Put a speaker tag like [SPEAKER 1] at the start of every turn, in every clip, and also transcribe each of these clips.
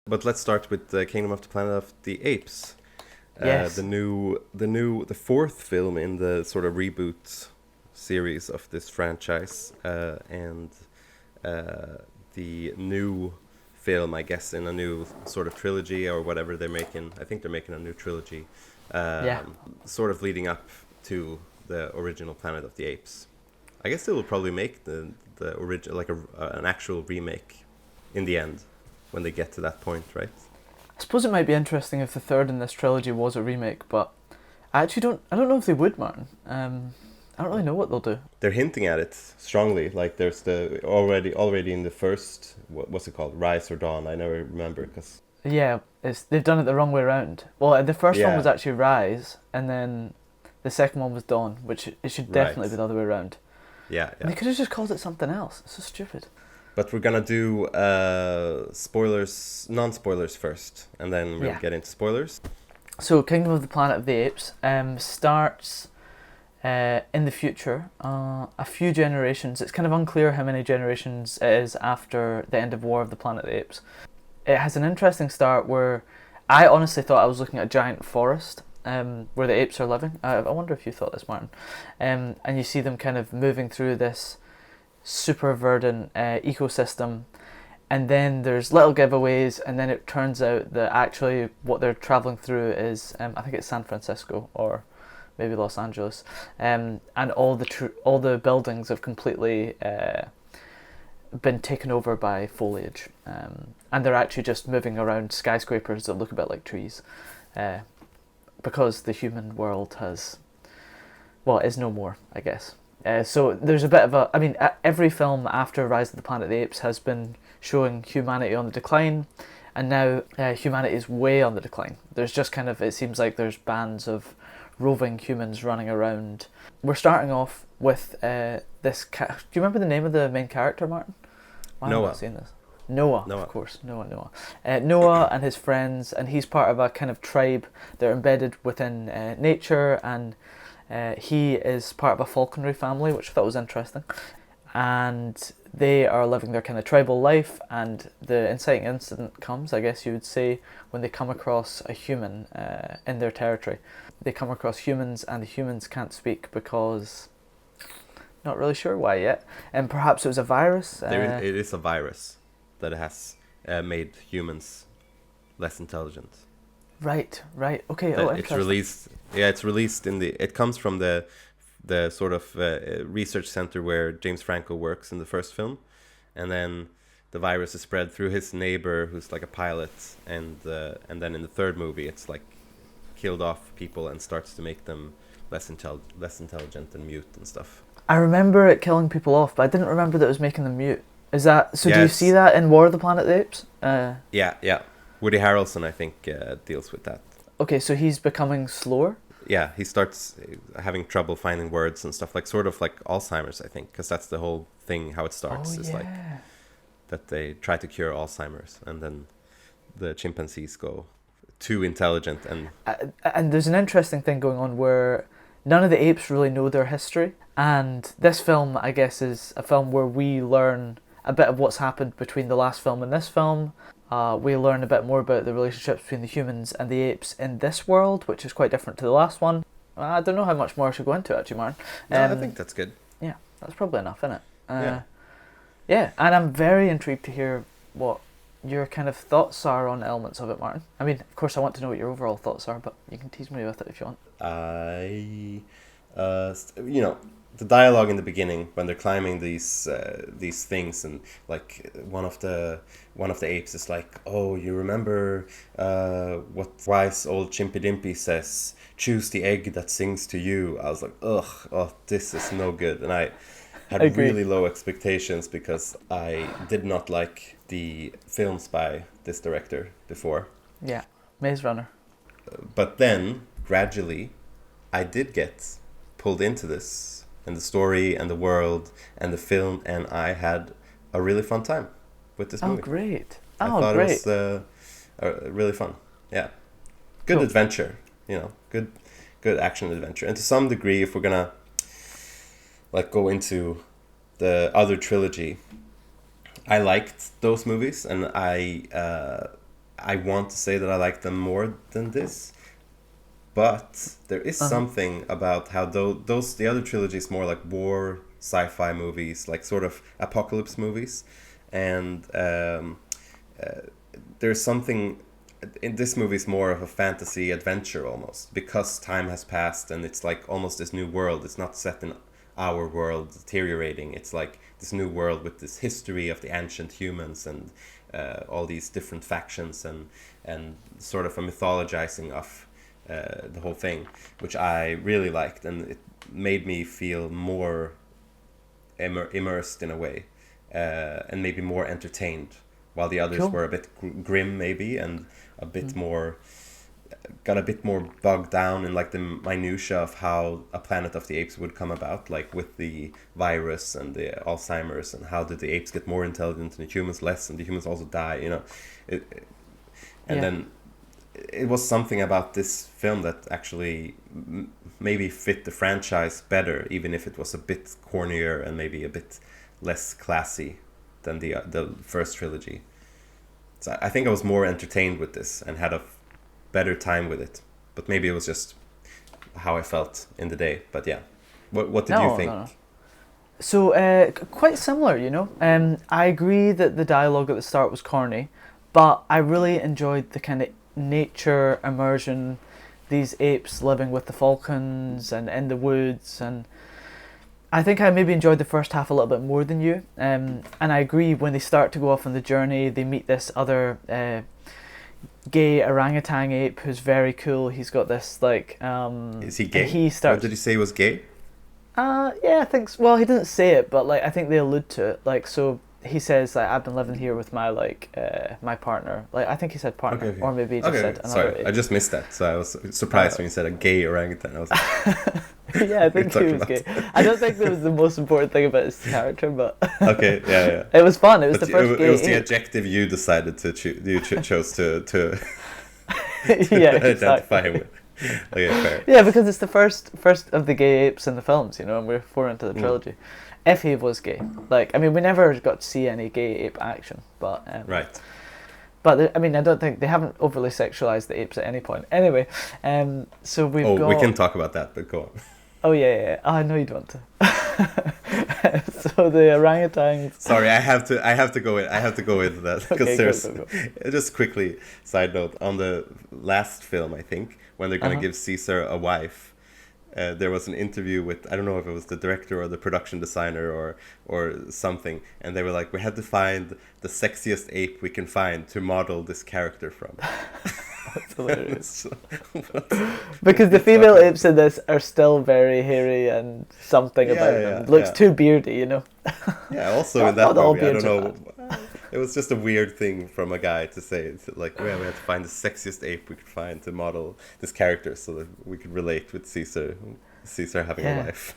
[SPEAKER 1] But let's start with the Kingdom of the Planet of the Apes.
[SPEAKER 2] Yes.
[SPEAKER 1] The fourth film in the sort of reboot series of this franchise, and the new film, I guess, in a new sort of trilogy or whatever they're making. I think they're making a new trilogy,
[SPEAKER 2] Yeah.
[SPEAKER 1] sort of leading up to the original Planet of the Apes. I guess they will probably make the original, like an actual remake in the end when they get to that point, right?
[SPEAKER 2] I suppose it might be interesting if the third in this trilogy was a remake, but I don't know if they would, Martin. I don't really know what they'll do.
[SPEAKER 1] They're hinting at it strongly. Like there's the already in the first, what's it called, Rise or Dawn? I never remember because
[SPEAKER 2] Yeah, they've done it the wrong way around. Well, the first one was
[SPEAKER 1] yeah,
[SPEAKER 2] actually Rise, and then the second one was Dawn, which it should
[SPEAKER 1] right,
[SPEAKER 2] definitely be the other way around.
[SPEAKER 1] yeah,
[SPEAKER 2] And
[SPEAKER 1] yeah.
[SPEAKER 2] they could have just called it something else. It's so stupid.
[SPEAKER 1] But we're gonna do spoilers, non-spoilers first, and then we'll
[SPEAKER 2] Yeah.
[SPEAKER 1] get into spoilers.
[SPEAKER 2] So, Kingdom of the Planet of the Apes starts in the future, a few generations. It's kind of unclear how many generations it is after the end of War of the Planet of the Apes. It has an interesting start where I honestly thought I was looking at a giant forest where the apes are living. I wonder if you thought this, Martin. And you see them kind of moving through this super verdant ecosystem, and then there's little giveaways, and then it turns out that actually what they're traveling through is I think it's San Francisco or maybe Los Angeles, and all the buildings have completely been taken over by foliage, and they're actually just moving around skyscrapers that look a bit like trees, uh, because the human world is no more, I guess. So there's a bit of every film after Rise of the Planet of the Apes has been showing humanity on the decline, and now humanity is way on the decline. There's just it seems like there's bands of roving humans running around. We're starting off with this. Do you remember the name of the main character, Martin? Why have I not
[SPEAKER 1] Noah,
[SPEAKER 2] seen this? Noah, of
[SPEAKER 1] Noah.
[SPEAKER 2] course, Noah. Noah and his friends, and he's part of a kind of tribe. They're embedded within nature, and he is part of a falconry family, which I thought was interesting. And they are living their kind of tribal life, and the inciting incident comes, I guess you would say, when they come across a human in their territory. They come across humans, and the humans can't speak because not really sure why yet. And perhaps it was a virus.
[SPEAKER 1] It is a virus that has made humans less intelligent.
[SPEAKER 2] Right. Okay. Oh,
[SPEAKER 1] It's
[SPEAKER 2] interesting.
[SPEAKER 1] released. Yeah, it's released in the. It comes from the sort of research center where James Franco works in the first film, and then the virus is spread through his neighbor, who's like a pilot, and then in the third movie, it's like killed off people and starts to make them less intelligent and mute and stuff.
[SPEAKER 2] I remember it killing people off, but I didn't remember that it was making them mute. Is that so? Do you see
[SPEAKER 1] Yes,
[SPEAKER 2] that in War of the Planet of the Apes?
[SPEAKER 1] yeah. Woody Harrelson, I think, deals with that.
[SPEAKER 2] Okay, so he's becoming slower.
[SPEAKER 1] Yeah, he starts having trouble finding words and stuff, like sort of like Alzheimer's, I think, because that's the whole thing. How it
[SPEAKER 2] Oh
[SPEAKER 1] starts is like
[SPEAKER 2] yeah.
[SPEAKER 1] that they try to cure Alzheimer's, and then the chimpanzees go too intelligent, and
[SPEAKER 2] And there's an interesting thing going on where none of the apes really know their history, and this film, I guess, is a film where we learn a bit of what's happened between the last film and this film. We learn a bit more about the relationships between the humans and the apes in this world, which is quite different to the last one. I don't know how much more I should go into, actually, Martin.
[SPEAKER 1] no, I think that's good.
[SPEAKER 2] Yeah, that's probably enough, isn't it?
[SPEAKER 1] Yeah.
[SPEAKER 2] Yeah, and I'm very intrigued to hear what your kind of thoughts are on elements of it, Martin. I mean, of course, I want to know what your overall thoughts are, but you can tease me with it if you want.
[SPEAKER 1] I, the dialogue in the beginning when they're climbing these things, and like one of the apes is like, "Oh, you remember what wise old Chimpy Dimpy says? Choose the egg that sings to you." I was like, "Ugh, oh, this is no good," and I
[SPEAKER 2] I
[SPEAKER 1] had
[SPEAKER 2] agree.
[SPEAKER 1] really low expectations because I did not like the films by this director before.
[SPEAKER 2] Yeah, Maze Runner.
[SPEAKER 1] But then gradually I did get pulled into this and the story and the world and the film, and I had a really fun time with this
[SPEAKER 2] Oh,
[SPEAKER 1] movie.
[SPEAKER 2] great.
[SPEAKER 1] I
[SPEAKER 2] Oh,
[SPEAKER 1] thought it
[SPEAKER 2] great.
[SPEAKER 1] was really fun. Yeah, good
[SPEAKER 2] Cool.
[SPEAKER 1] adventure. Good action adventure. And to some degree, if we're gonna like go into the other trilogy, I liked those movies, and I want to say that I like them more than this, but there is something about how those the other trilogy is more like war sci-fi movies, like sort of apocalypse movies, and there's something in this movie is more of a fantasy adventure almost, because time has passed and it's like almost this new world. It's not set in our world deteriorating. It's like this new world with this history of the ancient humans and all these different factions and sort of a mythologizing of the whole thing, which I really liked, and it made me feel more immersed in a way, and maybe more entertained, while the others were a bit grim maybe, and a bit more, got a bit more bogged down in like the minutia of how a Planet of the Apes would come about, like with the virus and the Alzheimer's, and how did the apes get more intelligent and the humans less, and the humans also die, you know. Then it was something about this film that actually maybe fit the franchise better, even if it was a bit cornier and maybe a bit less classy than the first trilogy. So I think I was more entertained with this and had a better time with it. But maybe it was just how I felt in the day. But yeah, what did you think?
[SPEAKER 2] No. So quite similar, you know. I agree that the dialogue at the start was corny, but I really enjoyed the kind of nature immersion, these apes living with the falcons and in the woods, and I think I maybe enjoyed the first half a little bit more than you. And I agree, when they start to go off on the journey, they meet this other gay orangutan ape who's very cool. He's got this like
[SPEAKER 1] is he gay?
[SPEAKER 2] He starts.
[SPEAKER 1] What did you say he was gay?
[SPEAKER 2] Yeah, I think so. Well, he didn't say it, but like I think they allude to it. Like, so he says like, I've been living here with my my partner. Like, I think he said partner,
[SPEAKER 1] okay.
[SPEAKER 2] or maybe he just said another.
[SPEAKER 1] Sorry,
[SPEAKER 2] ape.
[SPEAKER 1] I just missed that, so I was surprised when you said a gay orangutan. I was like,
[SPEAKER 2] yeah, I think he was gay. I don't think that was the most important thing about his character, but
[SPEAKER 1] okay, yeah.
[SPEAKER 2] It was fun. It was the first gay.
[SPEAKER 1] It was the adjective you decided to choose. You chose to
[SPEAKER 2] yeah,
[SPEAKER 1] identify him with. Okay, fair.
[SPEAKER 2] Yeah, because it's the first of the gay apes in the films, you know, and we're 4 into the trilogy. If he was gay, like, I mean, we never got to see any gay ape action, but
[SPEAKER 1] right.
[SPEAKER 2] But I mean, I don't think they haven't overly sexualized the apes at any point. Anyway, so we've got.
[SPEAKER 1] Oh, we can talk about that, but go on.
[SPEAKER 2] Oh yeah. Oh, I know you don't want to. So the orangutans.
[SPEAKER 1] Sorry, I have to go in. I have to go into that because
[SPEAKER 2] Okay,
[SPEAKER 1] there's
[SPEAKER 2] go.
[SPEAKER 1] just quickly side note on the last film, I think, when they're gonna give Caesar a wife. There was an interview with, I don't know if it was the director or the production designer or something, and they were like, we had to find the sexiest ape we can find to model this character from.
[SPEAKER 2] That's hilarious. Because the female apes in this are still very hairy, and something about them looks too beardy, you know.
[SPEAKER 1] Yeah, also in that movie, I don't know. It was just a weird thing from a guy to say. It's like, well, we had to find the sexiest ape we could find to model this character so that we could relate with Caesar having a wife.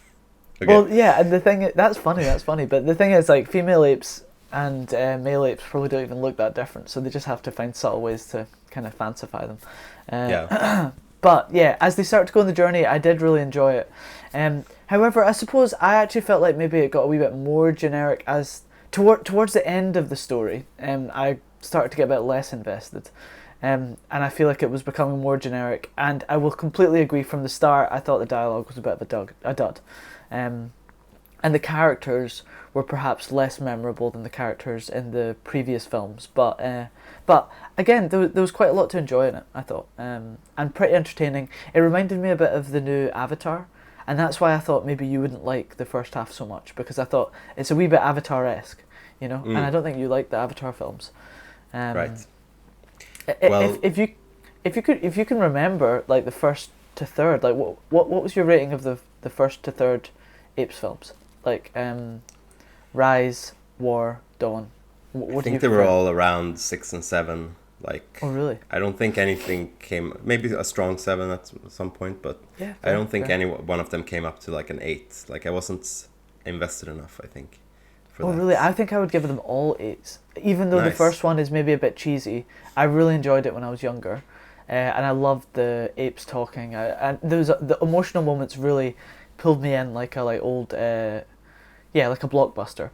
[SPEAKER 1] Okay.
[SPEAKER 2] Well, yeah, and the thing that's funny. But the thing is, like, female apes and male apes probably don't even look that different, so they just have to find subtle ways to kind of fancify them. But yeah, as they start to go on the journey, I did really enjoy it. However, I suppose I actually felt like maybe it got a wee bit more generic as towards the end of the story. I started to get a bit less invested. And I feel like it was becoming more generic. And I will completely agree, from the start, I thought the dialogue was a bit of a dud. And the characters were perhaps less memorable than the characters in the previous films. But again, there was quite a lot to enjoy in it, I thought. And pretty entertaining. It reminded me a bit of the new Avatar. And that's why I thought maybe you wouldn't like the first half so much, because I thought it's a wee bit Avatar-esque, you know. And I don't think you like the Avatar films.
[SPEAKER 1] Right.
[SPEAKER 2] Well, if you can remember, like, the first to third, like what was your rating of the first to third Apes films? Like Rise, War, Dawn. What
[SPEAKER 1] I think they were all around 6 and 7. Like,
[SPEAKER 2] oh really?
[SPEAKER 1] I don't think anything came. Maybe a strong 7 at some point, but
[SPEAKER 2] yeah,
[SPEAKER 1] I don't think any one of them came up to like an 8. Like, I wasn't invested enough, I think.
[SPEAKER 2] Oh really? I think I would give them all 8s. Even though the first one is maybe a bit cheesy, I really enjoyed it when I was younger, and I loved the apes talking. And the emotional moments really pulled me in, like a old, like a blockbuster.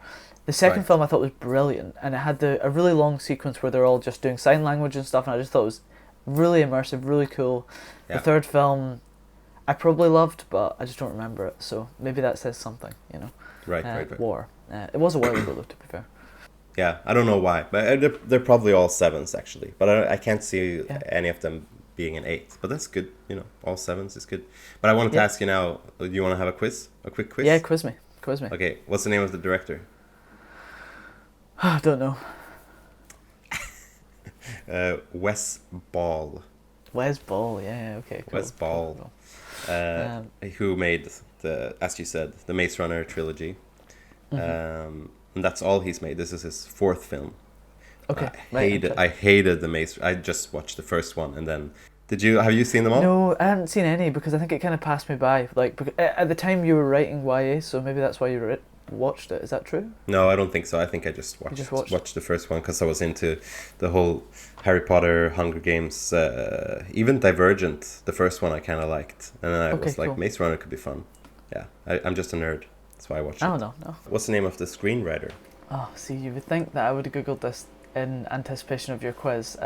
[SPEAKER 2] The second
[SPEAKER 1] Right.
[SPEAKER 2] film I thought was brilliant, and it had a really long sequence where they're all just doing sign language and stuff, and I just thought it was really immersive, really cool.
[SPEAKER 1] Yeah.
[SPEAKER 2] The third film I probably loved, but I just don't remember it, so maybe that says something, you know.
[SPEAKER 1] Right.
[SPEAKER 2] War. It was a while ago, though, to be fair.
[SPEAKER 1] Yeah, I don't know why, but they're probably all 7s actually. But I can't see
[SPEAKER 2] Yeah.
[SPEAKER 1] any of them being an 8. But that's good, you know. All 7s is good. But I wanted to
[SPEAKER 2] Yeah.
[SPEAKER 1] ask you now. Do you want to have a quiz? A quick quiz?
[SPEAKER 2] Yeah, quiz me.
[SPEAKER 1] Okay. What's the name of the director?
[SPEAKER 2] I don't know.
[SPEAKER 1] Wes Ball.
[SPEAKER 2] Wes Ball, yeah, okay, cool.
[SPEAKER 1] Wes Ball.
[SPEAKER 2] Cool.
[SPEAKER 1] Who made as you said, the Maze Runner trilogy.
[SPEAKER 2] Mhm.
[SPEAKER 1] And that's all he's made. This is his 4th film.
[SPEAKER 2] Okay,
[SPEAKER 1] I hated the Maze. I just watched the first one, and then have you seen them all?
[SPEAKER 2] No, I haven't seen any because I think it kind of passed me by. Like at the time you were writing YA, so maybe that's why you watched it. Is that true?
[SPEAKER 1] No, I don't think so. I think I just watched the first one because I was into the whole Harry Potter, Hunger Games, even Divergent. The first one I kind of liked, and then I was like,
[SPEAKER 2] cool.
[SPEAKER 1] Maze Runner could be fun. Yeah, I'm just a nerd. That's why I watched it.
[SPEAKER 2] Oh no.
[SPEAKER 1] What's the name of the screenwriter?
[SPEAKER 2] Oh, see, you would think that I would have googled this in anticipation of your quiz.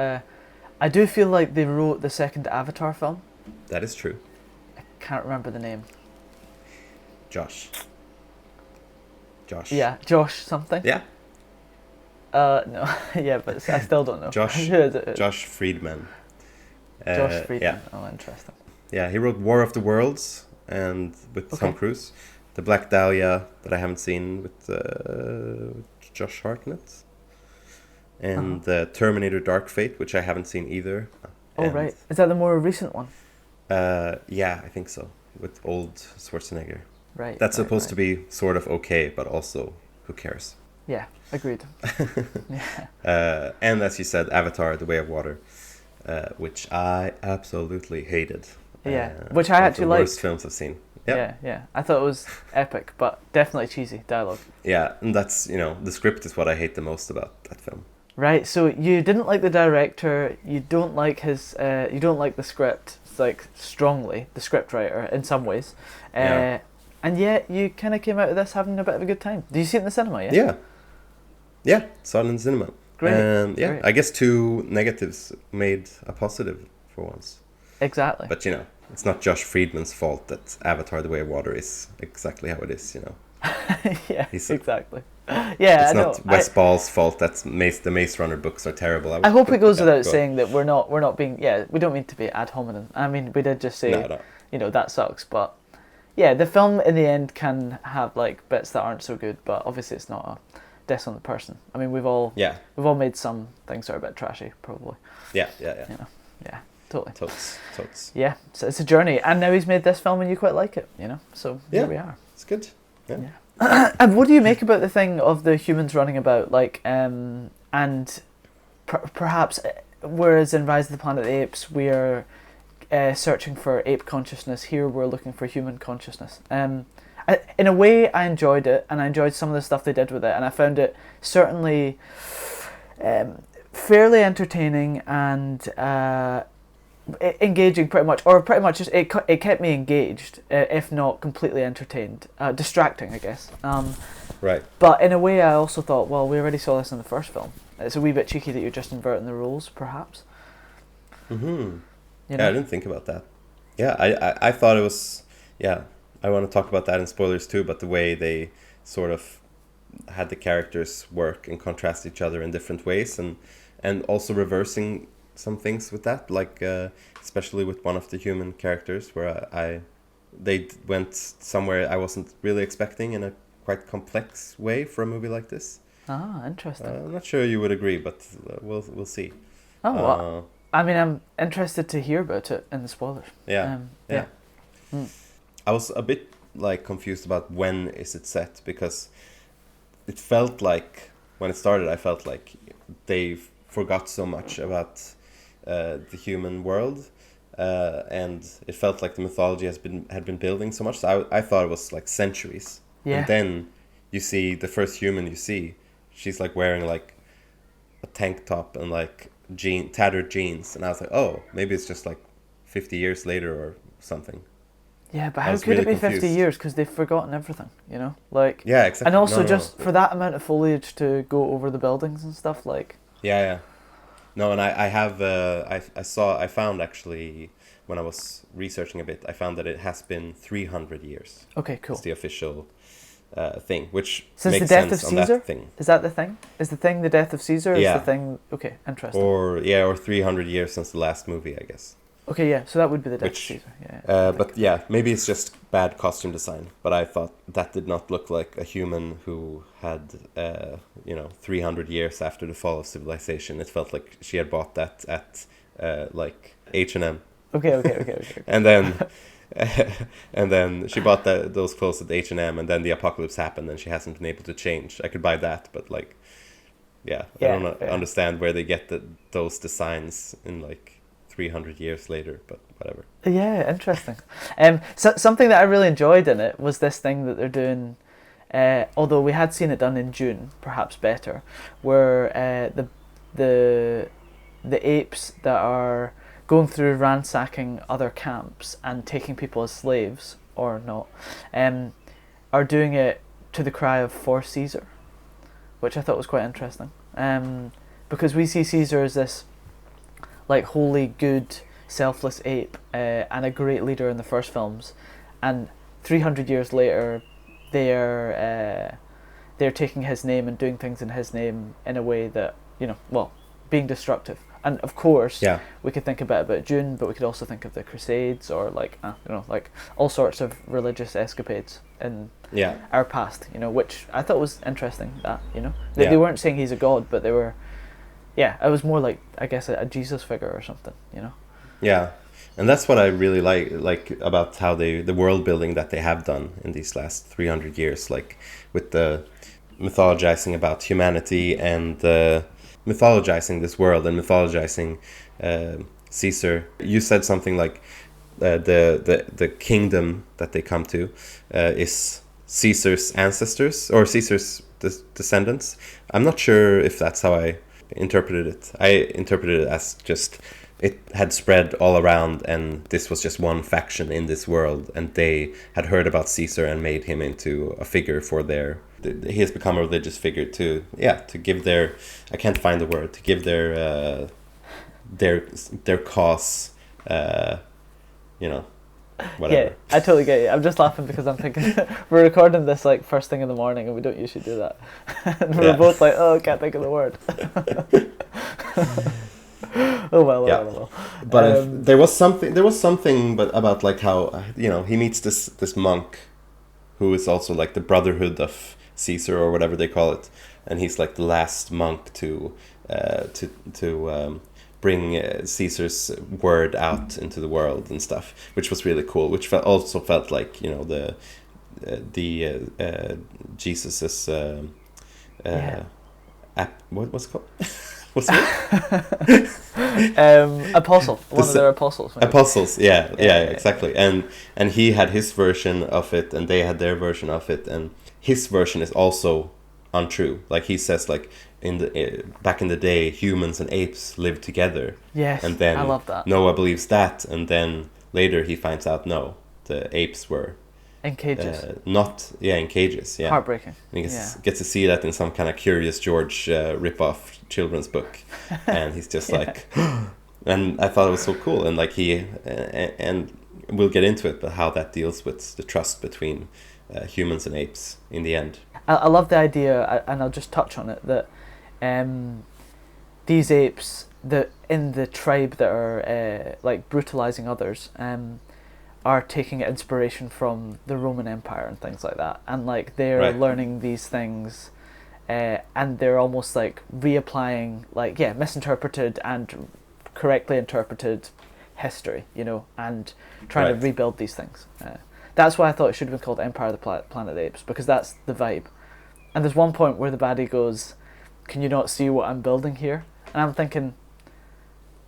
[SPEAKER 2] I do feel like they wrote the second Avatar film.
[SPEAKER 1] That is true.
[SPEAKER 2] Can't remember the name.
[SPEAKER 1] Josh.
[SPEAKER 2] Yeah, Josh something.
[SPEAKER 1] Yeah.
[SPEAKER 2] No, yeah, but I still don't know.
[SPEAKER 1] Josh.
[SPEAKER 2] Who is it?
[SPEAKER 1] Josh Friedman.
[SPEAKER 2] Josh Friedman.
[SPEAKER 1] Yeah.
[SPEAKER 2] Oh, interesting.
[SPEAKER 1] Yeah, he wrote War of the Worlds and with Tom Cruise. The Black Dahlia that I haven't seen with Josh Hartnett. And Terminator Dark Fate, which I haven't seen either.
[SPEAKER 2] Oh, right. Is that the more recent one?
[SPEAKER 1] Yeah, I think so. With old Schwarzenegger.
[SPEAKER 2] Right.
[SPEAKER 1] That's supposed to be sort of okay, but also, who cares?
[SPEAKER 2] Yeah, agreed. Yeah.
[SPEAKER 1] And as you said, Avatar, The Way of Water, which I absolutely hated.
[SPEAKER 2] Yeah, which I actually liked.
[SPEAKER 1] Worst films I've seen. Yep.
[SPEAKER 2] Yeah. I thought it was epic, but definitely cheesy dialogue.
[SPEAKER 1] Yeah, and that's, the script is what I hate the most about that film.
[SPEAKER 2] Right, so you didn't like the director, you don't like you don't like the script, like strongly, the script writer in some ways, and yet you kind of came out of this having a bit of a good time. Did you see it in the cinema?
[SPEAKER 1] Yeah, saw it in the cinema.
[SPEAKER 2] Great.
[SPEAKER 1] Great. I guess 2 negatives made a positive for once.
[SPEAKER 2] Exactly.
[SPEAKER 1] But it's not Josh Friedman's fault that Avatar: The Way of Water is exactly how it is.
[SPEAKER 2] Yeah, exactly. Yeah,
[SPEAKER 1] it's not Wes Ball's fault that the Maze Runner books are terrible.
[SPEAKER 2] I hope it goes without saying that we're not being we don't mean to be ad hominem. I mean, we did just say that sucks, but yeah, the film in the end can have like bits that aren't so good, but obviously it's not a diss on the person. I mean, we've all made some things that are a bit trashy, probably.
[SPEAKER 1] Yeah.
[SPEAKER 2] Yeah, totally.
[SPEAKER 1] Totes.
[SPEAKER 2] Yeah, so it's a journey, and now he's made this film, and you quite like it, So here we are.
[SPEAKER 1] It's good. Yeah.
[SPEAKER 2] And what do you make about the thing of the humans running about, like, and perhaps, whereas in Rise of the Planet of the Apes we're searching for ape consciousness, here we're looking for human consciousness. In a way, I enjoyed it, and I enjoyed some of the stuff they did with it, and I found it certainly fairly entertaining and engaging, pretty much just it kept me engaged, if not completely entertained, distracting, I guess.
[SPEAKER 1] Right.
[SPEAKER 2] But in a way, I also thought, well, we already saw this in the first film. It's a wee bit cheeky that you're just inverting the roles, perhaps.
[SPEAKER 1] Mm-hmm. Yeah, I didn't think about that. Yeah, I thought it was. Yeah, I want to talk about that in spoilers too. But the way they sort of had the characters work and contrast each other in different ways, and also reversing some things with that, like especially with one of the human characters, where they went somewhere I wasn't really expecting in a quite complex way for a movie like this.
[SPEAKER 2] Ah, interesting.
[SPEAKER 1] I'm not sure you would agree, but we'll see.
[SPEAKER 2] Oh, well, I mean, I'm interested to hear about it in the spoilers.
[SPEAKER 1] Yeah. I was a bit confused about when is it set, because it felt like when it started, I felt like they forgot so much about the human world, and it felt like the mythology had been building so much. So I thought it was like centuries. Yeah. And then you see the first human you see, she's like wearing like a tank top and like tattered jeans, and I was like, oh, maybe it's just like 50 years later or something.
[SPEAKER 2] Yeah, but
[SPEAKER 1] I
[SPEAKER 2] how
[SPEAKER 1] was
[SPEAKER 2] could
[SPEAKER 1] really
[SPEAKER 2] it be 50
[SPEAKER 1] confused.
[SPEAKER 2] years? Because they've forgotten everything, you know? Like,
[SPEAKER 1] Yeah, exactly.
[SPEAKER 2] and also
[SPEAKER 1] No, no,
[SPEAKER 2] just
[SPEAKER 1] no.
[SPEAKER 2] for that amount of foliage to go over the buildings and stuff, like,
[SPEAKER 1] Yeah, yeah. No, and I have I found actually when I was researching a bit, I found that it has been 300 years.
[SPEAKER 2] okay,
[SPEAKER 1] It's
[SPEAKER 2] cool.
[SPEAKER 1] the official thing, which
[SPEAKER 2] Since the
[SPEAKER 1] makes
[SPEAKER 2] death of
[SPEAKER 1] sense on
[SPEAKER 2] Caesar?
[SPEAKER 1] that thing.
[SPEAKER 2] Is that the thing? Is the thing the death of Caesar? Is the
[SPEAKER 1] Yeah,
[SPEAKER 2] thing... Okay, interesting.
[SPEAKER 1] or 300 years since the last movie, I guess.
[SPEAKER 2] Okay, yeah, so that would be the death of
[SPEAKER 1] Which,
[SPEAKER 2] Caesar, yeah. I think.
[SPEAKER 1] but yeah, maybe it's just bad costume design. But I thought that did not look like a human who had, 300 years after the fall of civilization. It felt like she had bought that at, like H&M,
[SPEAKER 2] Okay.
[SPEAKER 1] and then, and then she bought those clothes at H&M, and then the apocalypse happened, and she hasn't been able to change. I could buy that, but like, yeah, I
[SPEAKER 2] Yeah,
[SPEAKER 1] don't
[SPEAKER 2] yeah.
[SPEAKER 1] understand where they get those designs in like 300 years later, but whatever.
[SPEAKER 2] Yeah, interesting. So, something that I really enjoyed in it was this thing that they're doing, although we had seen it done in June, perhaps better, where the apes that are going through ransacking other camps and taking people as slaves or not, are doing it to the cry of "For Caesar," which I thought was quite interesting. Because we see Caesar as this like wholly good, selfless ape, and a great leader in the first films, and 300 years later, they're taking his name and doing things in his name in a way that, being destructive. And of course,
[SPEAKER 1] Yeah,
[SPEAKER 2] we could think a bit about June, but we could also think of the Crusades or like all sorts of religious escapades in
[SPEAKER 1] yeah,
[SPEAKER 2] our past, which I thought was interesting. That they
[SPEAKER 1] yeah,
[SPEAKER 2] weren't saying he's a god, but they were. Yeah, it was more like, I guess, a Jesus figure or something,
[SPEAKER 1] yeah. And that's what I really like about how the world building that they have done in these last 300 years, like with the mythologizing about humanity and mythologizing this world and mythologizing Caesar. You said something like the kingdom that they come to is Caesar's ancestors or Caesar's descendants. I'm not sure if that's how I interpreted it. I interpreted it as just it had spread all around, and this was just one faction in this world, and they had heard about Caesar and made him into a figure for he has become a religious figure to give their, I can't find the word, to give their cause, whatever.
[SPEAKER 2] Yeah, I totally get you. I'm just laughing because I'm thinking we're recording this like first thing in the morning, and we don't usually do that. And we're both like, oh, I can't think of the word. Oh well,
[SPEAKER 1] Yeah.
[SPEAKER 2] well.
[SPEAKER 1] But there was something, but about like how he meets this monk, who is also like the brotherhood of Caesar or whatever they call it, and he's like the last monk to bring Caesar's word out into the world and stuff, which was really cool. Which also felt like Jesus's what was it called? What's it?
[SPEAKER 2] Apostle, one of their apostles. Maybe.
[SPEAKER 1] Apostles, yeah, exactly. And he had his version of it, and they had their version of it, and his version is also untrue. Like he says, like back in the day, humans and apes lived together.
[SPEAKER 2] Yes,
[SPEAKER 1] and then
[SPEAKER 2] I love that.
[SPEAKER 1] Noah believes that, and then later he finds out no, the apes were
[SPEAKER 2] in cages.
[SPEAKER 1] In cages. Yeah,
[SPEAKER 2] Heartbreaking.
[SPEAKER 1] And he gets to see that in some kind of Curious George rip-off children's book, and he's just like, and I thought it was so cool, and like and we'll get into it, but how that deals with the trust between humans and apes in the end.
[SPEAKER 2] I love the idea, and I'll just touch on it, that these apes that in the tribe that are like brutalizing others are taking inspiration from the Roman Empire and things like that, and like they're learning these things, and they're almost like reapplying misinterpreted and correctly interpreted history, and trying to rebuild these things. That's why I thought it should have been called Empire of the Planet of the Apes, because that's the vibe. And there's one point where the baddie goes, "Can you not see what I'm building here?" And I'm thinking,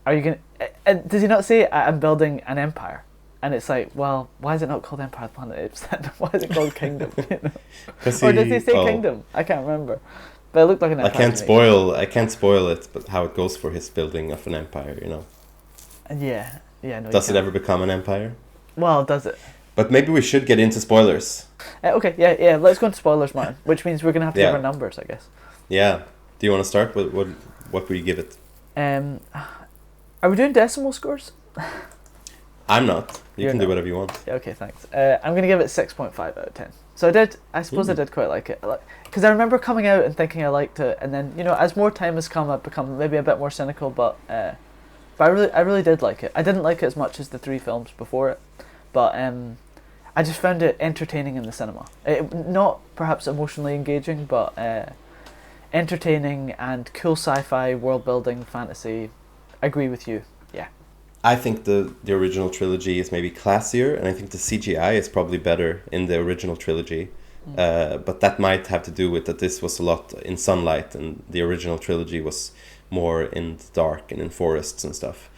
[SPEAKER 2] are you gonna? Does he not say I'm building an empire? And it's like, well, why is it not called Empire of the Planet of the Apes then? Why is it called Kingdom? Or did he say Kingdom? I can't remember. But it looked like an empire.
[SPEAKER 1] I can't spoil it, but how it goes for his building of an empire,
[SPEAKER 2] Yeah. No,
[SPEAKER 1] does it ever become an empire?
[SPEAKER 2] Well, does it?
[SPEAKER 1] But maybe we should get into spoilers.
[SPEAKER 2] Okay, yeah. Let's go into spoilers, Martin. Which means we're gonna have to give our numbers, I guess.
[SPEAKER 1] Yeah. Do you want to start? What would you give it?
[SPEAKER 2] Are we doing decimal scores?
[SPEAKER 1] I'm not. You can
[SPEAKER 2] not.
[SPEAKER 1] do whatever you want.
[SPEAKER 2] Yeah, okay, thanks. I'm gonna give it 6.5 out of 10. So I suppose I did quite like it. Because I remember coming out and thinking I liked it, and then, as more time has come, I've become maybe a bit more cynical, but I really did like it. I didn't like it as much as the 3 films before it, but I just found it entertaining in the cinema. Not perhaps emotionally engaging, but entertaining and cool sci-fi, world-building, fantasy. I agree with you. Yeah.
[SPEAKER 1] I think the original trilogy is maybe classier, and I think the CGI is probably better in the original trilogy. But that might have to do with that this was a lot in sunlight, and the original trilogy was more in the dark and in forests and stuff.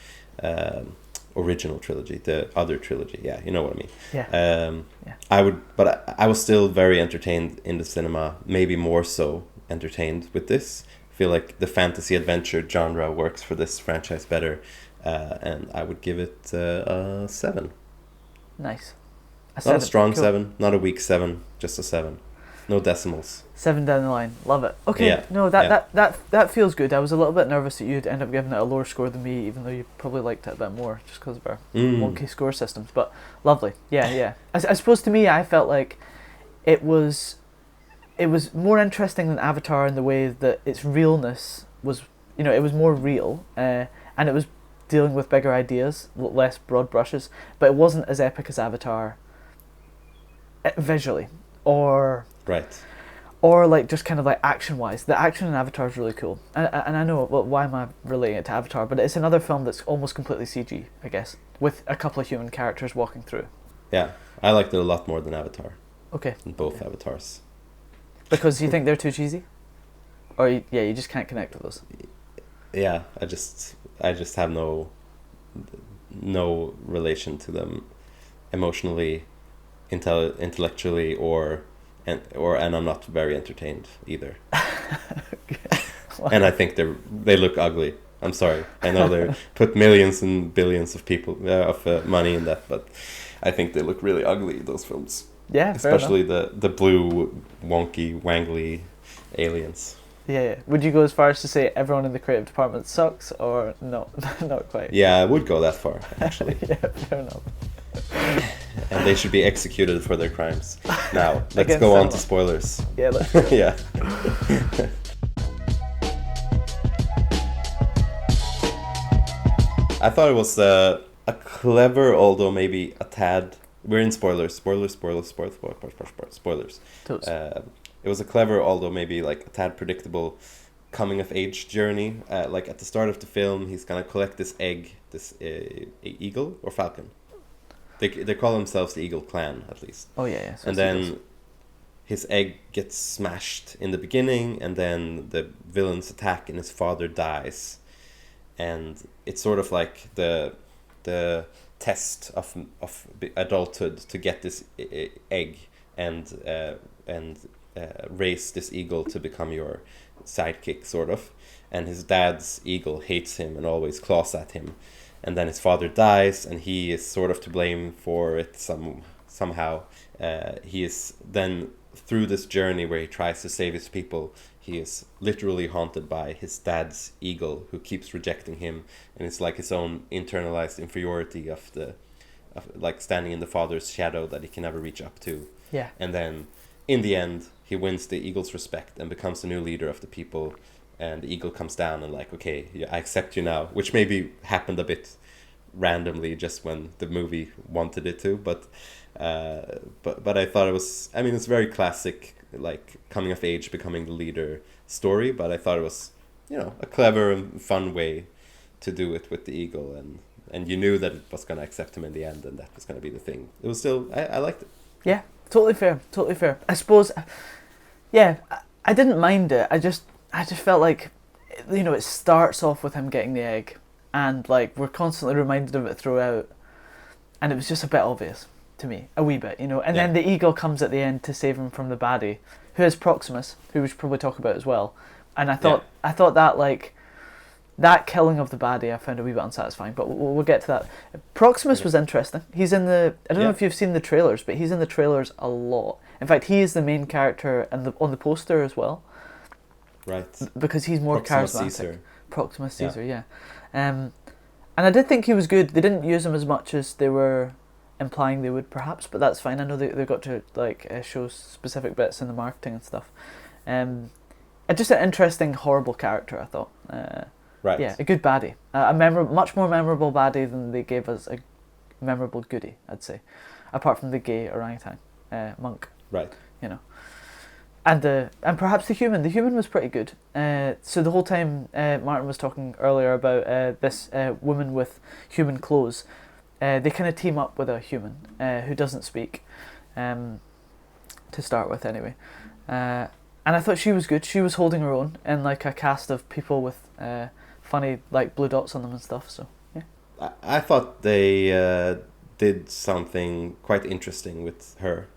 [SPEAKER 1] Original trilogy, the other trilogy, yeah, you know what I mean.
[SPEAKER 2] Yeah.
[SPEAKER 1] I was still very entertained in the cinema, maybe more so entertained with this. I feel like the fantasy adventure genre works for this franchise better, and I would give it a 7.
[SPEAKER 2] Nice.
[SPEAKER 1] Not a strong 7, not a weak 7, just a 7. No decimals.
[SPEAKER 2] 7 down the line. Love it. Okay,
[SPEAKER 1] yeah.
[SPEAKER 2] No, that feels good. I was a little bit nervous that you'd end up giving it a lower score than me, even though you probably liked it a bit more, just because of our wonky score systems. But lovely. Yeah. I suppose to me, I felt like it was more interesting than Avatar in the way that its realness was, it was more real, and it was dealing with bigger ideas, less broad brushes, but it wasn't as epic as Avatar visually, or like just kind of like action wise. The action in Avatar is really cool, and I know, well, why am I relating it to Avatar, but it's another film that's almost completely CG, I guess, with a couple of human characters walking through.
[SPEAKER 1] Yeah, I liked it a lot more than Avatar.
[SPEAKER 2] Okay.
[SPEAKER 1] In both Avatars.
[SPEAKER 2] Because you think they're too cheesy? Or you just can't connect with those?
[SPEAKER 1] Yeah, I just have no relation to them emotionally, intellectually, and I'm not very entertained either.
[SPEAKER 2] Okay.
[SPEAKER 1] And I think they look ugly. I'm sorry. I know they put millions and billions of money in that, but I think they look really ugly, those films.
[SPEAKER 2] Yeah,
[SPEAKER 1] especially the blue wonky wangly aliens.
[SPEAKER 2] Yeah. Would you go as far as to say everyone in the creative department sucks, or no? Not quite.
[SPEAKER 1] Yeah, I would go that far, actually.
[SPEAKER 2] Yeah, fair enough.
[SPEAKER 1] And they should be executed for their crimes. Now, let's go on to spoilers.
[SPEAKER 2] Yeah, let's
[SPEAKER 1] yeah. I thought it was a clever, although maybe a tad. We're in spoilers. Spoilers. It was a clever, although maybe like a tad predictable, coming of age journey. Like at the start of the film, he's gonna collect this egg, this eagle or falcon. They call themselves the Eagle Clan, at least.
[SPEAKER 2] Oh yeah.
[SPEAKER 1] So and then his egg gets smashed in the beginning, and then the villains attack, and his father dies, and it's sort of like the test of adulthood to get this egg and raise this eagle to become your sidekick, sort of. And his dad's eagle hates him and always claws at him. And then his father dies, and he is sort of to blame for it somehow. He is then, through this journey where he tries to save his people, he is literally haunted by his dad's eagle, who keeps rejecting him, and it's like his own internalized inferiority of like standing in the father's shadow that he can never reach up to.
[SPEAKER 2] Yeah.
[SPEAKER 1] And then, in the end, he wins the eagle's respect and becomes the new leader of the people. And the eagle comes down and like, okay, I accept you now, which maybe happened a bit randomly just when the movie wanted it to, but I thought it was, I mean, it's very classic, like coming of age, becoming the leader story, but I thought it was, a clever and fun way to do it with the eagle, and you knew that it was going to accept him in the end, and that was going to be the thing. It was still, I liked it.
[SPEAKER 2] Yeah, totally fair. I suppose, yeah, I didn't mind it. I just felt like, it starts off with him getting the egg, and like we're constantly reminded of it throughout, and it was just a bit obvious to me, a wee bit, and then the eagle comes at the end to save him from the baddie, who is Proximus, who we should probably talk about as well. And I thought that like that killing of the baddie I found a wee bit unsatisfying, but we'll get to that. Proximus was interesting. He's in the... I don't know if you've seen the trailers, but he's in the trailers a lot. In fact, he is the main character on the poster as well.
[SPEAKER 1] Right.
[SPEAKER 2] Because he's more
[SPEAKER 1] Proximus
[SPEAKER 2] charismatic.
[SPEAKER 1] Caesar.
[SPEAKER 2] Proximus Caesar, yeah. And I did think he was good. They didn't use him as much as they were implying they would, perhaps, but that's fine. I know they got to show specific bits in the marketing and stuff. Just an interesting, horrible character, I thought.
[SPEAKER 1] Right.
[SPEAKER 2] Yeah, a good baddie. Much more memorable baddie than they gave us a memorable goodie, I'd say. Apart from the gay orangutan monk.
[SPEAKER 1] Right.
[SPEAKER 2] You know. And perhaps the human. The human was pretty good. So the whole time Mårten was talking earlier about this woman with human clothes, they kind of team up with a human who doesn't speak, to start with anyway. And I thought she was good. She was holding her own in like a cast of people with funny like blue dots on them and stuff. So yeah.
[SPEAKER 1] I thought they did something quite interesting with her,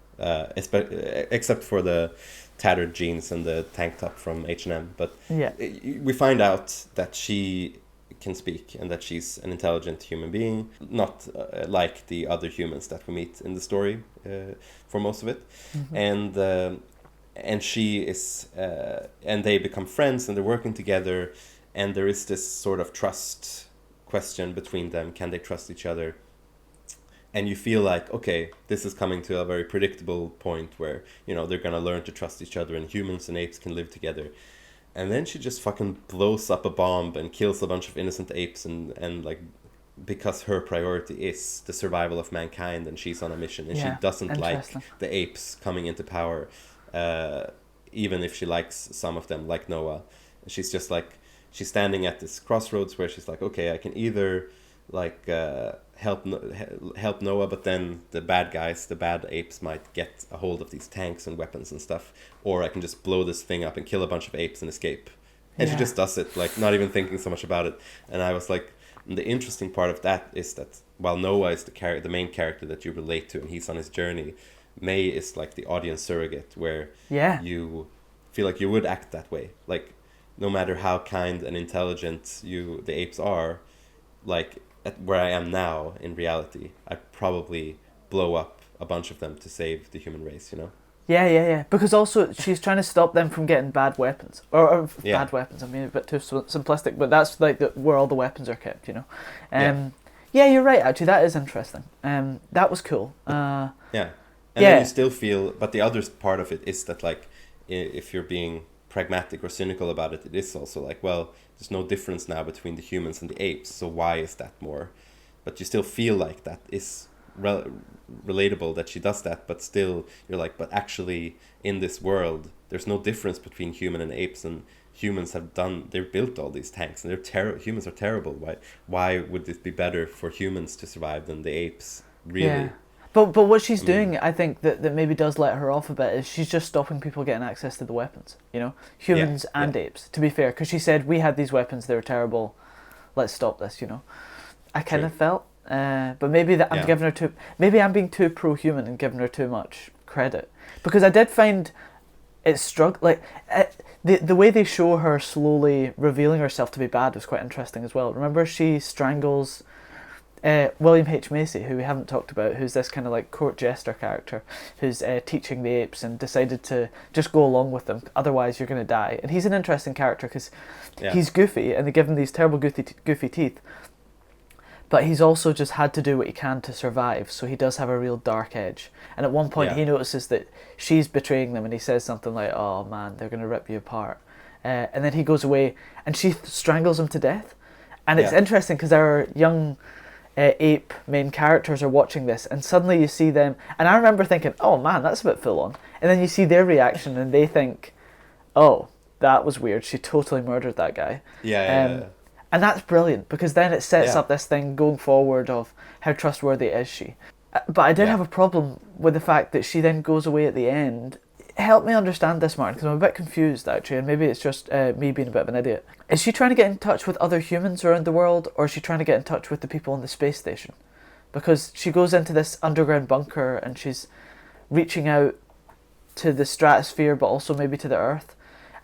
[SPEAKER 1] except for the tattered jeans and the tank top from H&M. But we find out that she can speak and that she's an intelligent human being, not like the other humans that we meet in the story for most of it. Mm-hmm. And she is, and they become friends and they're working together, and there is this sort of trust question between them. Can they trust each other? And you feel like, okay, this is coming to a very predictable point where, you know, they're going to learn to trust each other and humans and apes can live together. And then she just fucking blows up a bomb and kills a bunch of innocent apes and like, because her priority is the survival of mankind and she's on a mission and she doesn't like the apes coming into power, even if she likes some of them, like Noah. She's just like, she's standing at this crossroads where she's like, okay, I can either like help Noah, but then the bad guys, the bad apes might get a hold of these tanks and weapons and stuff, or I can just blow this thing up and kill a bunch of apes and escape. And she just does it, like not even thinking so much about it. And I was like, the interesting part of that is that while Noah is the main character that you relate to and he's on his journey, May is like the audience surrogate where you feel like you would act that way. Like no matter how kind and intelligent the apes are, like at where I am now in reality, I'd probably blow up a bunch of them to save the human race, you know?
[SPEAKER 2] Yeah. Because also she's trying to stop them from getting bad weapons. Or bad weapons, I mean, a bit too simplistic, but that's like where all the weapons are kept, you know? Yeah, you're right, actually, that is interesting. That was cool. And
[SPEAKER 1] then you still feel, but the other part of it is that, like, if you're being pragmatic or cynical about it, it is also like, well, there's no difference now between the humans and the apes, so why is that more? But you still feel like that is relatable that she does that, but still you're like, but actually in this world there's no difference between human and apes, and humans they've built all these tanks and humans are terrible. Why would it be better for humans to survive than the apes, really? But
[SPEAKER 2] what she's doing, I think, that maybe does let her off a bit, is she's just stopping people getting access to the weapons, you know? Humans and apes, to be fair. Because she said, we had these weapons, they were terrible, let's stop this, you know? I kind of felt, but maybe that I'm giving her maybe I'm being too pro-human and giving her too much credit. Because I did find it the way they show her slowly revealing herself to be bad was quite interesting as well. Remember she strangles William H. Macy, who we haven't talked about, who's this kind of like court jester character who's teaching the apes and decided to just go along with them, otherwise you're going to die. And he's an interesting character because he's goofy and they give him these terrible goofy teeth, but he's also just had to do what he can to survive, so he does have a real dark edge. And at one point he notices that she's betraying them and he says something like, oh man, they're going to rip you apart. And then he goes away and she strangles him to death. And it's interesting because our young ape main characters are watching this, and suddenly you see them, and I remember thinking, oh man, that's a bit full on, and then you see their reaction and they think, oh, that was weird, she totally murdered that guy. And that's brilliant, because then it sets up this thing going forward of how trustworthy is she. But I did have a problem with the fact that she then goes away at the end. Help me understand this, Mårten, because I'm a bit confused actually, and maybe it's just me being a bit of an idiot. Is she trying to get in touch with other humans around the world, or is she trying to get in touch with the people on the space station? Because she goes into this underground bunker and she's reaching out to the stratosphere, but also maybe to the Earth.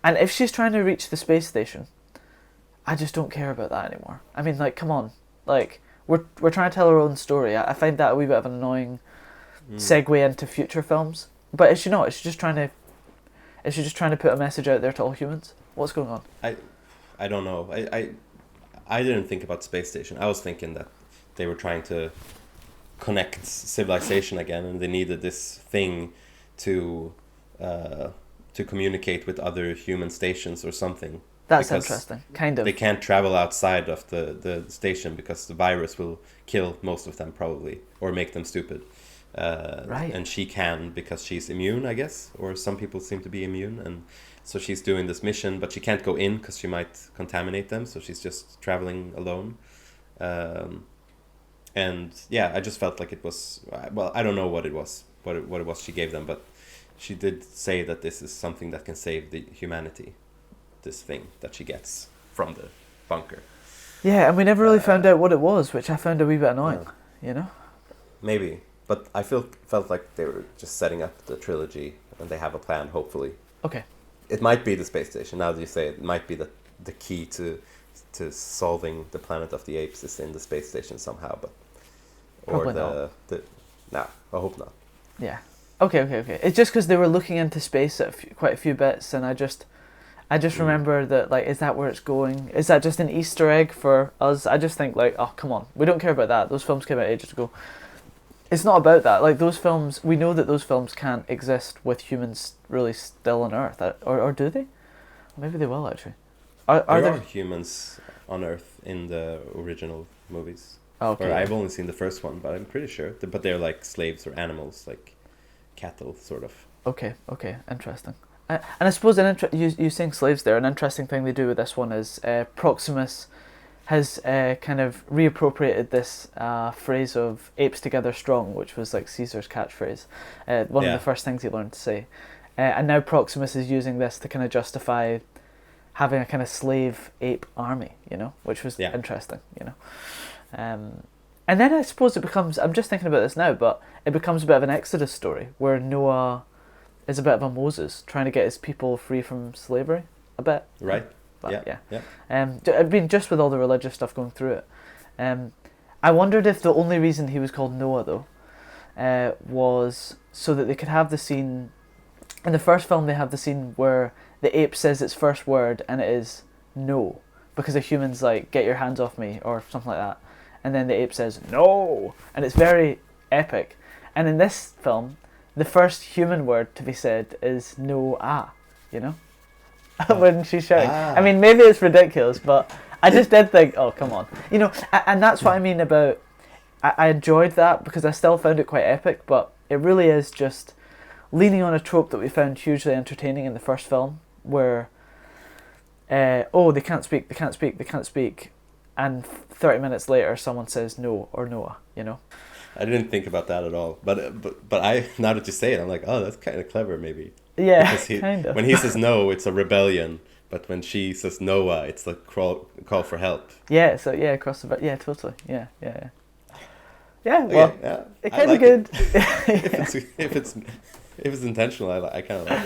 [SPEAKER 2] And if she's trying to reach the space station, I just don't care about that anymore. I mean, like, come on, like we're trying to tell our own story. I find that a wee bit of an annoying segue into future films. But is she not? Is she just trying to put a message out there to all humans? What's going on?
[SPEAKER 1] I don't know. I didn't think about space station. I was thinking that they were trying to connect civilization again, and they needed this thing to communicate with other human stations or something.
[SPEAKER 2] That's interesting. Kind of.
[SPEAKER 1] They can't travel outside of the station because the virus will kill most of them probably, or make them stupid.
[SPEAKER 2] Right.
[SPEAKER 1] And she can because she's immune, I guess, or some people seem to be immune, and so she's doing this mission, but she can't go in because she might contaminate them, so she's just traveling alone. And yeah, I just felt like it was, well, I don't know what it was she gave them, but she did say that this is something that can save the humanity, this thing that she gets from the bunker.
[SPEAKER 2] Yeah, and we never really found out what it was, which I found a wee bit annoying, you know?
[SPEAKER 1] Maybe, but I felt like they were just setting up the trilogy, and they have a plan, hopefully.
[SPEAKER 2] Okay.
[SPEAKER 1] It might be the space station. Now that you say it might be the key to solving the Planet of the Apes is in the space station somehow, but
[SPEAKER 2] Probably not.
[SPEAKER 1] No, I hope not.
[SPEAKER 2] Yeah. Okay. It's just because they were looking into space at quite a few bits, and I just remember that, like, is that where it's going? Is that just an Easter egg for us? I just think, like, oh, come on, we don't care about that. Those films came out ages ago. It's not about that. Like, those films, we know that those films can't exist with humans really still on Earth, or do they? Maybe they will actually. Are
[SPEAKER 1] there humans on Earth in the original movies?
[SPEAKER 2] Oh, okay.
[SPEAKER 1] Or I've only seen the first one, but I'm pretty sure. But they're like slaves or animals, like cattle, sort of.
[SPEAKER 2] Okay, interesting. And I suppose you saying slaves there, an interesting thing they do with this one is Proximus has kind of reappropriated this phrase of apes together strong, which was like Caesar's catchphrase, one of the first things he learned to say. And now Proximus is using this to kind of justify having a kind of slave ape army, you know, which was interesting, you know. And then I suppose it becomes, I'm just thinking about this now, but it becomes a bit of an Exodus story where Noah is a bit of a Moses trying to get his people free from slavery, a bit.
[SPEAKER 1] Right.
[SPEAKER 2] But, yeah. I mean, just with all the religious stuff going through it. I wondered if the only reason he was called Noah, though, was so that they could have the scene. In the first film, they have the scene where the ape says its first word and it is no, because the human's like, get your hands off me, or something like that. And then the ape says, no! And it's very epic. And in this film, the first human word to be said is no-ah, you know? When she's shouting. I mean, maybe it's ridiculous, but I just did think, oh, come on. You know, and that's what I mean about, I enjoyed that because I still found it quite epic, but it really is just leaning on a trope that we found hugely entertaining in the first film, where, they can't speak, and 30 minutes later someone says no or Noah, you know?
[SPEAKER 1] I didn't think about that at all, but I, now that you say it, I'm like, oh, that's kind of clever, maybe.
[SPEAKER 2] Yeah, kind of.
[SPEAKER 1] When he says no, it's a rebellion, but when she says Noah, it's a call for help.
[SPEAKER 2] Yeah, so across the yeah, totally, yeah. Yeah, well, it's kind of good.
[SPEAKER 1] if it's intentional, I kind of like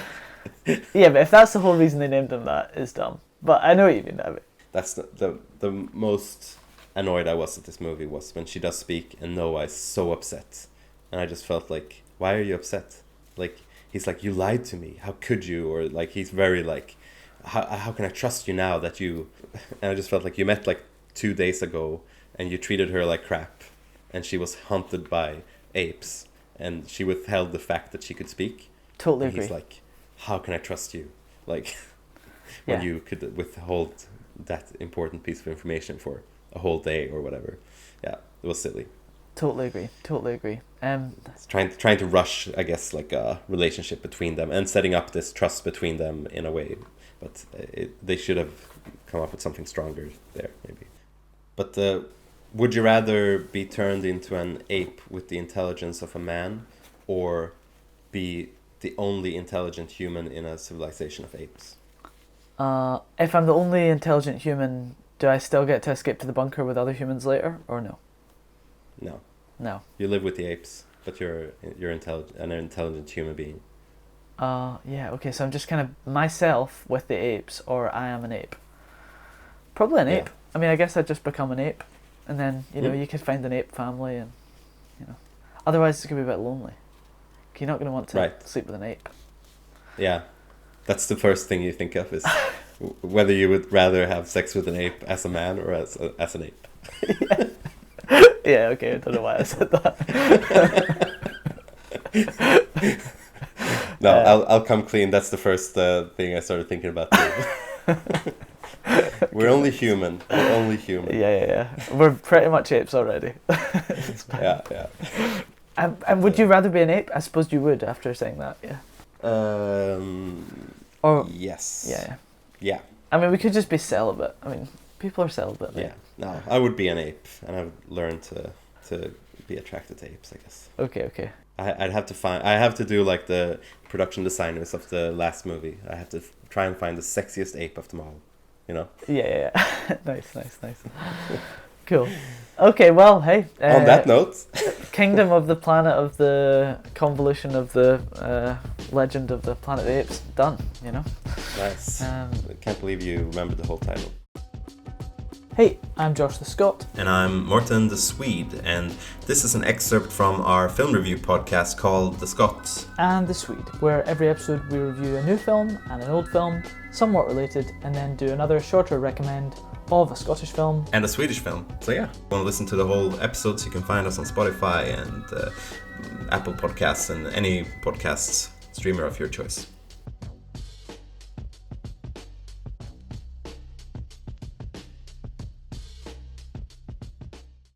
[SPEAKER 1] it.
[SPEAKER 2] Yeah, but if that's the whole reason they named him that, is dumb. But I know what you mean, David.
[SPEAKER 1] That's the most annoyed I was at this movie was when she does speak and Noah is so upset, and I just felt like, why are you upset? Like, he's like, you lied to me, how could you? Or like, he's very like, how can I trust you now that you, and I just felt like you met like 2 days ago and you treated her like crap, and she was hunted by apes and she withheld the fact that she could speak.
[SPEAKER 2] Totally
[SPEAKER 1] and
[SPEAKER 2] agree.
[SPEAKER 1] he's like, how can I trust you? Like, when you could withhold that important piece of information for a whole day or whatever. Yeah, it was silly.
[SPEAKER 2] Totally agree.
[SPEAKER 1] It's trying to rush, I guess, like a relationship between them and setting up this trust between them in a way. But they should have come up with something stronger there, maybe. But would you rather be turned into an ape with the intelligence of a man, or be the only intelligent human in a civilization of apes?
[SPEAKER 2] If I'm the only intelligent human, do I still get to escape to the bunker with other humans later, or no?
[SPEAKER 1] No. You live with the apes, but you're an intelligent human being.
[SPEAKER 2] Yeah, okay, so I'm just kind of myself with the apes, or I am an ape. Probably an
[SPEAKER 1] Yeah.
[SPEAKER 2] ape. I mean, I guess I'd just become an ape, and then you could find an ape family, and otherwise it's gonna be a bit lonely. You're not gonna want to sleep with an ape.
[SPEAKER 1] Yeah, that's the first thing you think of is whether you would rather have sex with an ape as a man or as an ape.
[SPEAKER 2] Yeah. Okay. I don't know why I said that.
[SPEAKER 1] No, I'll come clean. That's the first thing I started thinking about too. We're only human. We're only human.
[SPEAKER 2] Yeah. We're pretty much apes already.
[SPEAKER 1] Yeah.
[SPEAKER 2] And would you rather be an ape? I suppose you would after saying that. Yeah. Or
[SPEAKER 1] yes.
[SPEAKER 2] Yeah. I mean, we could just be celibate. I mean, people are celibate.
[SPEAKER 1] Yeah. No, I would be an ape, and I would learn to be attracted to apes, I guess.
[SPEAKER 2] Okay.
[SPEAKER 1] I have to do like the production designers of the last movie. I have to try and find the sexiest ape of them all.
[SPEAKER 2] Yeah. Nice. Cool. Okay, well, hey.
[SPEAKER 1] On that note,
[SPEAKER 2] Kingdom of the Planet of the Convolution of the Legend of the Planet of the Apes, done.
[SPEAKER 1] Nice. I can't believe you remembered the whole title.
[SPEAKER 2] Hey, I'm Josh the Scot.
[SPEAKER 1] And I'm Mårten the Swede, and this is an excerpt from our film review podcast called The Scot.
[SPEAKER 2] And the Swede, where every episode we review a new film and an old film, somewhat related, and then do another shorter recommend of a Scottish film.
[SPEAKER 1] And a Swedish film. So yeah, if you want to listen to the whole episodes, you can find us on Spotify and Apple Podcasts and any podcast streamer of your choice.